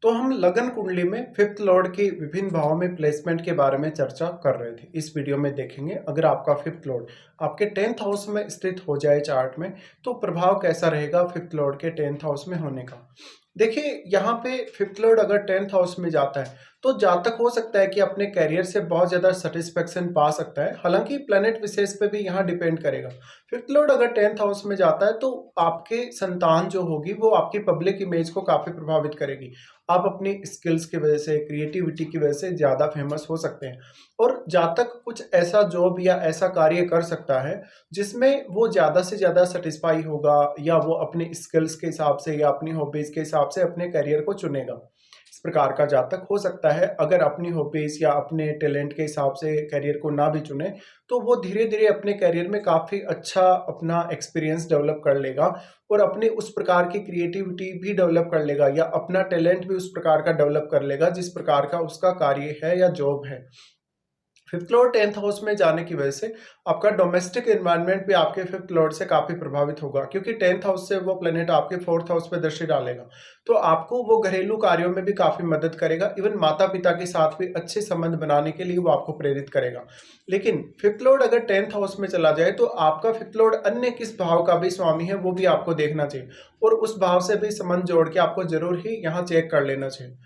तो हम लगन कुंडली में फिफ्थ लॉर्ड की विभिन्न भावों में प्लेसमेंट के बारे में चर्चा कर रहे थे। इस वीडियो में देखेंगे अगर आपका फिफ्थ लॉर्ड आपके 10th हाउस में स्थित हो जाए चार्ट में तो प्रभाव कैसा रहेगा फिफ्थ लॉर्ड के 10th हाउस में होने का। देखिए यहाँ पे फिफ्थ लॉर्ड अगर 10th हाउस में जाता है तो जातक हो सकता है कि अपने कैरियर से बहुत ज्यादा सेटिस्फेक्शन पा सकता है। हालांकि प्लेनेट विशेष पे भी यहाँ डिपेंड करेगा। फिफ्थ लॉर्ड अगर 10th हाउस में जाता है तो आपके संतान जो होगी वो आपकी पब्लिक इमेज को काफी प्रभावित करेगी। आप अपनी स्किल्स की वजह से, क्रिएटिविटी की वजह से ज्यादा फेमस हो सकते हैं और जातक कुछ ऐसा जॉब या ऐसा कार्य कर सकता है जिसमें वो ज्यादा से ज्यादा सेटिस्फाई होगा, या वो अपनी स्किल्स के हिसाब से या अपनी हॉबीज के हिसाब से अपने करियर को चुनेगा। इस प्रकार का जातक हो सकता है अगर अपनी हॉबीज या अपने टैलेंट के हिसाब से करियर को ना भी चुने तो वो धीरे धीरे अपने करियर में काफी अच्छा अपना एक्सपीरियंस डेवलप कर लेगा और अपने उस प्रकार की क्रिएटिविटी भी डेवलप कर लेगा या अपना टैलेंट भी उस प्रकार का डेवलप कर लेगा जिस प्रकार का उसका कार्य है या जॉब है। फिफ्थ लॉर्ड 10th हाउस में जाने की वजह से आपका डोमेस्टिक एनवायरनमेंट भी आपके फिफ्थ लॉर्ड से काफी प्रभावित होगा, क्योंकि 10th हाउस से वो प्लेनेट आपके 4th हाउस पे दृष्टि डालेगा। तो आपको वो घरेलू कार्यों में भी काफी मदद करेगा। इवन माता पिता के साथ भी अच्छे संबंध बनाने के लिए वो आपको प्रेरित करेगा। लेकिन फिफ्थ लॉर्ड अगर 10th हाउस में चला जाए तो आपका फिफ्थ लॉर्ड अन्य किस भाव का भी स्वामी है वो भी आपको देखना चाहिए और उस भाव से भी संबंध जोड़ के आपको जरूर ही यहाँ चेक कर लेना चाहिए।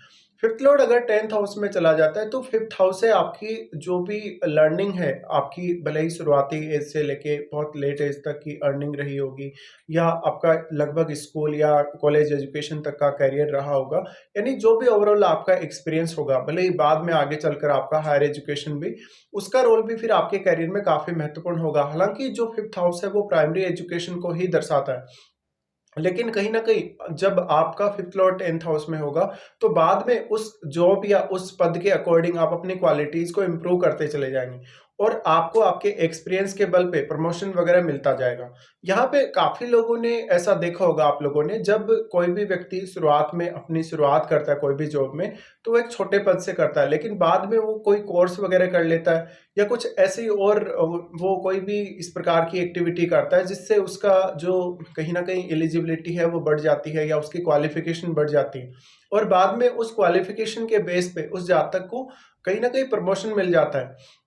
फिफ्थ लॉर्ड अगर 10th हाउस में चला जाता है तो फिफ्थ हाउस से आपकी जो भी लर्निंग है, आपकी भले ही शुरुआती एज से लेके बहुत लेट एज तक की अर्निंग रही होगी या आपका लगभग स्कूल या कॉलेज एजुकेशन तक का करियर रहा होगा, यानी जो भी ओवरऑल आपका एक्सपीरियंस होगा, भले ही बाद में आगे चलकर आपका हायर एजुकेशन भी, उसका रोल भी फिर आपके करियर में काफी महत्वपूर्ण होगा। हालांकि जो फिफ्थ हाउस है वो प्राइमरी एजुकेशन को ही दर्शाता है, लेकिन कहीं ना कहीं जब आपका फिफ्थ लॉर्ड 10th हाउस में होगा तो बाद में उस जॉब या उस पद के अकॉर्डिंग आप अपनी क्वालिटीज को इम्प्रूव करते चले जाएंगे और आपको आपके एक्सपीरियंस के बल पे प्रमोशन वगैरह मिलता जाएगा। यहाँ पे काफी लोगों ने ऐसा देखा होगा आप लोगों ने, जब कोई भी व्यक्ति शुरुआत में अपनी शुरुआत करता है कोई भी जॉब में तो वो एक छोटे पद से करता है, लेकिन बाद में वो कोई कोर्स वगैरह कर लेता है या कुछ ऐसी और वो कोई भी इस प्रकार की एक्टिविटी करता है जिससे उसका जो कहीं ना कहीं एलिजिबिलिटी है वो बढ़ जाती है या उसकी क्वालिफिकेशन बढ़ जाती है और बाद में उस क्वालिफिकेशन के बेस पे उस जातक को कहीं ना कहीं प्रमोशन मिल जाता है।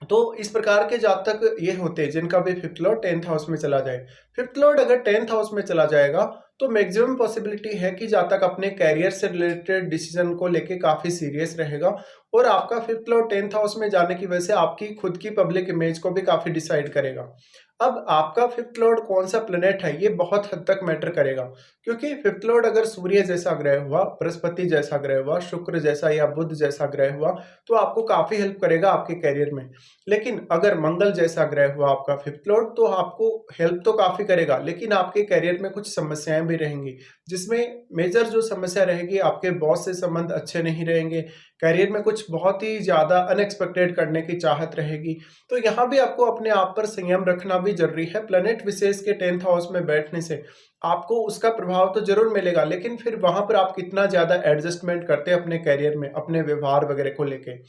तो इस प्रकार के जातक ये होते हैं जिनका भी फिफ्थ लॉर्ड 10th हाउस में चला जाए। फिफ्थ लॉर्ड अगर 10th हाउस में चला जाएगा तो मैक्सिमम पॉसिबिलिटी है कि जातक अपने कैरियर से रिलेटेड डिसीजन को लेके काफी सीरियस रहेगा और आपका फिफ्थ लॉर्ड 10th हाउस में जाने की वजह से आपकी खुद की पब्लिक इमेज को भी काफी डिसाइड करेगा। अब आपका फिफ्थ लॉर्ड कौन सा प्लेनेट है ये बहुत हद तक मैटर करेगा, क्योंकि फिफ्थ लॉर्ड अगर सूर्य जैसा ग्रह हुआ, बृहस्पति जैसा ग्रह हुआ, शुक्र जैसा या बुध जैसा ग्रह हुआ तो आपको काफी हेल्प करेगा आपके कैरियर में। लेकिन अगर मंगल जैसा ग्रह हुआ आपका फिफ्थ लॉर्ड तो आपको हेल्प तो काफी करेगा, लेकिन आपके कैरियर में कुछ समस्याएं भी रहेंगी, जिसमें मेजर जो समस्या रहेगी आपके बॉस से संबंध अच्छे नहीं रहेंगे, कैरियर में कुछ बहुत ही ज्यादा अनएक्सपेक्टेड करने की चाहत रहेगी। तो यहाँ भी आपको अपने आप पर संयम रखना भी जरूरी है। प्लेनेट विशेष के 10th हाउस में बैठने से आपको उसका प्रभाव तो जरूर मिलेगा, लेकिन फिर वहां पर आप कितना ज्यादा एडजस्टमेंट करते हैं अपने कैरियर में, अपने व्यवहार वगैरह को लेके।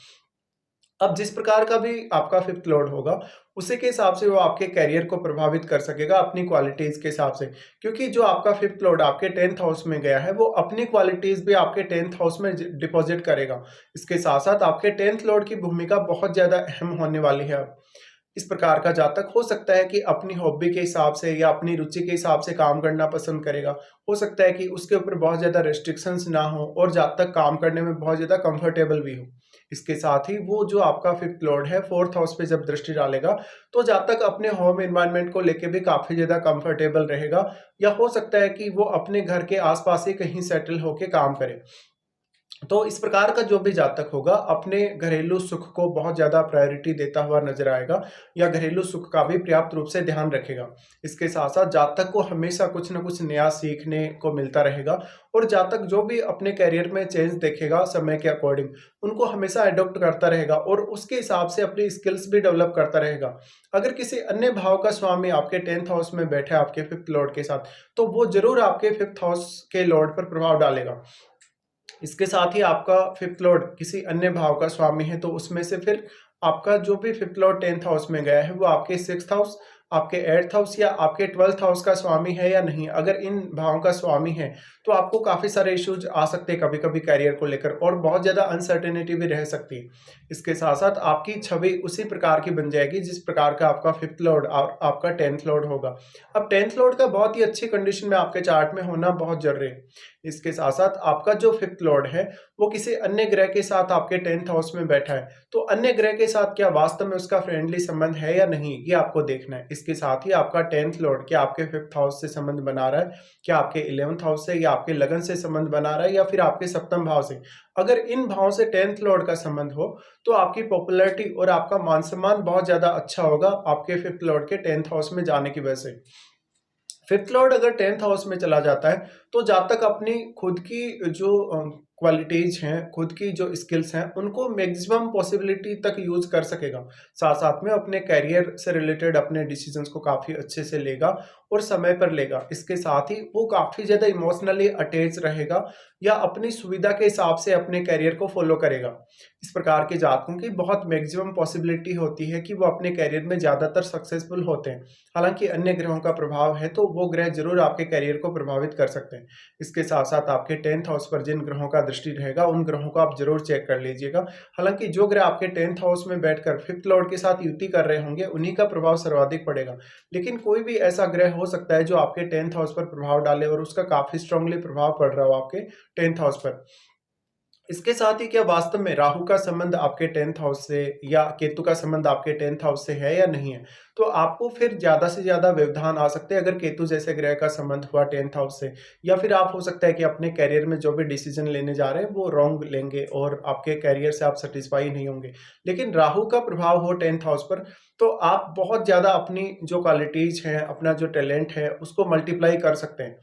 अब जिस प्रकार का भी आपका फिफ्थ लॉर्ड होगा उसी के हिसाब से वो आपके कैरियर को प्रभावित कर सकेगा अपनी क्वालिटीज के हिसाब से, क्योंकि जो आपका फिफ्थ लॉर्ड आपके 10th हाउस में गया है वो अपनी क्वालिटीज भी आपके 10th हाउस में डिपॉजिट करेगा। इसके साथ साथ आपके 10th लॉर्ड की भूमिका बहुत ज्यादा अहम होने वाली है। इस प्रकार का जातक हो सकता है कि अपनी हॉबी के हिसाब से या अपनी रुचि के हिसाब से काम करना पसंद करेगा। हो सकता है कि उसके ऊपर बहुत ज्यादा रेस्ट्रिक्शंस ना हो और जातक काम करने में बहुत ज्यादा कंफर्टेबल भी हो। इसके साथ ही वो जो आपका फिफ्थ लॉर्ड है 4th हाउस पे जब दृष्टि डालेगा तो जातक अपने होम एनवायरनमेंट को लेके भी काफी ज्यादा कंफर्टेबल रहेगा, या हो सकता है कि वो अपने घर के आसपास ही कहीं सेटल होके काम करे। तो इस प्रकार का जो भी जातक होगा अपने घरेलू सुख को बहुत ज्यादा प्रायोरिटी देता हुआ नजर आएगा या घरेलू सुख का भी पर्याप्त रूप से ध्यान रखेगा। इसके साथ साथ जातक को हमेशा कुछ न कुछ नया सीखने को मिलता रहेगा और जातक जो भी अपने कैरियर में चेंज देखेगा समय के अकॉर्डिंग उनको हमेशा अडॉप्ट करता रहेगा और उसके हिसाब से अपनी स्किल्स भी डेवलप करता रहेगा। अगर किसी अन्य भाव का स्वामी आपके 10th हाउस में बैठे आपके फिफ्थ लॉर्ड के साथ तो वो जरूर आपके फिफ्थ हाउस के लॉर्ड पर प्रभाव डालेगा। इसके साथ ही आपका फिफ्थ लॉर्ड किसी अन्य भाव का स्वामी है तो उसमें से फिर आपका जो भी फिफ्थ लॉर्ड 10th हाउस में गया है वो आपके 6th हाउस, आपके 8th हाउस या आपके 12th हाउस का स्वामी है या नहीं। अगर इन भावों का स्वामी है, तो आपको काफ़ी सारे इश्यूज़ आ सकते हैं कभी-कभी करियर को लेकर और बहुत ज़्यादा अनसर्टेनिटी भी रह सकती है। इसके साथ-साथ आपकी छवि उसी प्रकार की बन जाएगी जिस प्रकार का आपका 5th लॉर्ड और आपका 10th लॉर्ड होगा। अब 10th लॉर्ड का बहुत ही अच्छी कंडीशन में आपके चार्ट में होना बहुत ज़रूरी है। इसके साथ-साथ आपका जो 5th लॉर्ड है, वो किसी अन्य ग्रह के साथ आपके 10th हाउस में बैठा है। तो अन्य ग्रह के साथ क्या वास्तव में उसका फ्रेंडली संबंध है या नहीं, ये आपको देखना है। इसके साथ ही आपका 10th लॉर्ड क्या आपके 5th हाउस से संबंध बना रहा है, क्या आपके 11th हाउस से या आपके लगन से संबंध बना रहा है या फिर आपके सप्तम भाव से। अगर इन भावों से 10th लॉर्ड का संबंध हो, तो आपकी पॉपुलैरिटी और आपका मान-सम्मान बहुत ज़्यादा अच्छा होगा आपके 5th लॉर्ड के 10th हाउस में जाने की वजह से। 5th लॉर्ड अगर 10th हाउस में चला जाता है, तो जातक अपनी खुद की जो क्वालिटीज़ हैं, खुद की जो स्किल्स हैं, उनको मैक्सिमम पॉसिबिलिटी तक यूज़ कर सकेगा। साथ-साथ में अपने करियर से रिलेटेड अपने डिसीज़न्स को काफ़ी अच्छे से लेगा और समय पर लेगा। इसके साथ ही वो काफ़ी ज़्यादा इमोशनली अटैच रहेगा या अपनी सुविधा के हिसाब से अपने करियर को फ़ॉलो करेगा। इस प्रकार के जातकों की बहुत मैक्सिमम पॉसिबिलिटी होती है कि वो अपने करियर में ज़्यादातर सक्सेसफुल होते हैं। हालाँकि अन्य ग्रहों का प्रभाव है, तो वो ग्रह ज़रूर आपके करियर को प्रभावित कर सकते हैं। इसके साथ-साथ आपके 10th हाउस पर जिन ग्रहों का दृष्टि रहेगा, उन ग्रहों को आप ज़रूर चेक कर लीजिएगा। हालाँकि जो ग्रह आपके 10th हाउस में बैठकर 5th लॉर्ड के साथ युति कर रहे होंगे, उन्हीं का प्रभाव सर्वाधिक पड़ेगा। लेकिन कोई भी ऐसा ग्रह हो सकता है जो आपके 10th हाउस पर प्रभाव डाले और उसका काफ़ी स्ट्रांगली प्रभाव पड़ रहा हो आपके 10th हाउस पर। इसके साथ ही क्या वास्तव में राहु का संबंध आपके 10th हाउस से या केतु का संबंध आपके 10th हाउस से है या नहीं है? तो आपको फिर ज़्यादा से ज़्यादा व्यवधान आ सकते हैं अगर केतु जैसे ग्रह का संबंध हुआ 10th हाउस से, या फिर आप हो सकता है कि अपने करियर में जो भी डिसीजन लेने जा रहे हैं वो रॉन्ग लेंगे और आपके करियर से आप सैटिस्फाई नहीं होंगे। लेकिन राहु का प्रभाव हो 10th हाउस पर, तो आप बहुत ज़्यादा अपनी जो क्वालिटीज़ हैं, अपना जो टैलेंट है, उसको मल्टीप्लाई कर सकते हैं।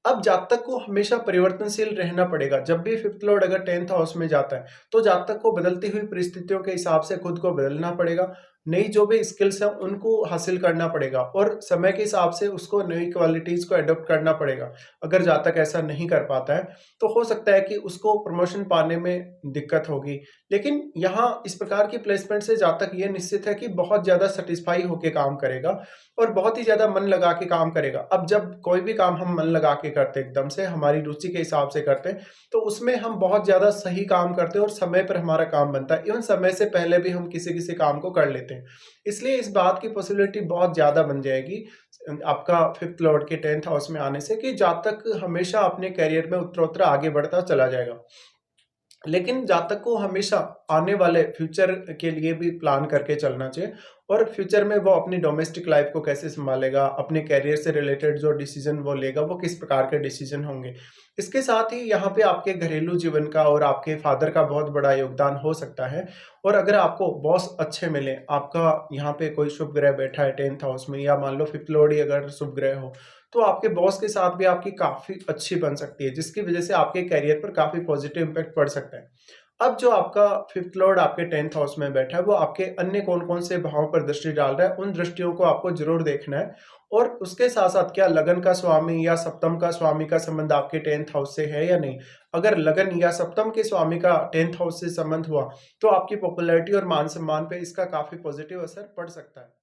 अब जातक को हमेशा परिवर्तनशील रहना पड़ेगा। जब भी 5th लॉर्ड अगर 10th हाउस में जाता है, तो जातक को बदलती हुई परिस्थितियों के हिसाब से खुद को बदलना पड़ेगा। नई जो भी स्किल्स हैं, उनको हासिल करना पड़ेगा और समय के हिसाब से उसको नई क्वालिटीज़ को एडॉप्ट करना पड़ेगा। अगर जातक ऐसा नहीं कर पाता है, तो हो सकता है कि उसको प्रमोशन पाने में दिक्कत होगी। लेकिन यहाँ इस प्रकार की प्लेसमेंट से जातक ये निश्चित है कि बहुत ज़्यादा सैटिस्फाई होके काम करेगा और बहुत ही ज़्यादा मन लगा के काम करेगा। अब जब कोई भी काम हम मन लगा के करते हैं, एकदम से हमारी रुचि के हिसाब से करते हैं, तो उसमें हम बहुत ज़्यादा सही काम करते हैं और समय पर हमारा काम बनता है। इवन समय से पहले भी हम किसी-किसी काम को कर लेते हैं। इसलिए इस बात की पॉसिबिलिटी बहुत ज़्यादा बन जाएगी आपका 5th लॉर्ड के 10th हाउस में आने से, कि जातक हमेशा अपने करियर में उत्तरोत्तर आगे बढ़ता चला जाएगा। लेकिन जातक को हमेशा आने वाले फ्यूचर के लिए भी प्लान करके चलना चाहिए और फ्यूचर में वो अपनी डोमेस्टिक लाइफ को कैसे संभालेगा, अपने करियर से रिलेटेड जो डिसीजन वो लेगा, वो किस प्रकार के डिसीजन होंगे। इसके साथ ही यहाँ पे आपके घरेलू जीवन का और आपके फादर का बहुत बड़ा योगदान हो सकता है। और अगर आपको बॉस अच्छे मिले, आपका यहाँ पे कोई शुभ ग्रह बैठा है 10th हाउस में, या मान लो 5th लॉर्ड ही अगर शुभ ग्रह हो, तो आपके बॉस के साथ भी आपकी काफ़ी अच्छी बन सकती है, जिसकी वजह से आपके करियर पर काफ़ी पॉजिटिव इम्पैक्ट पड़ सकता है। अब जो आपका 5th लॉर्ड आपके 10th हाउस में बैठा है, वो आपके अन्य कौन-कौन से भावों पर दृष्टि डाल रहा है, उन दृष्टियों को आपको ज़रूर देखना है। और उसके साथ-साथ क्या लगन का स्वामी या सप्तम का स्वामी का संबंध आपके 10th हाउस से है या नहीं? अगर लगन या सप्तम के स्वामी का 10th हाउस से संबंध हुआ, तो आपकी पॉपुलैरिटी और मान-सम्मान पे इसका काफ़ी पॉजिटिव असर पड़ सकता है।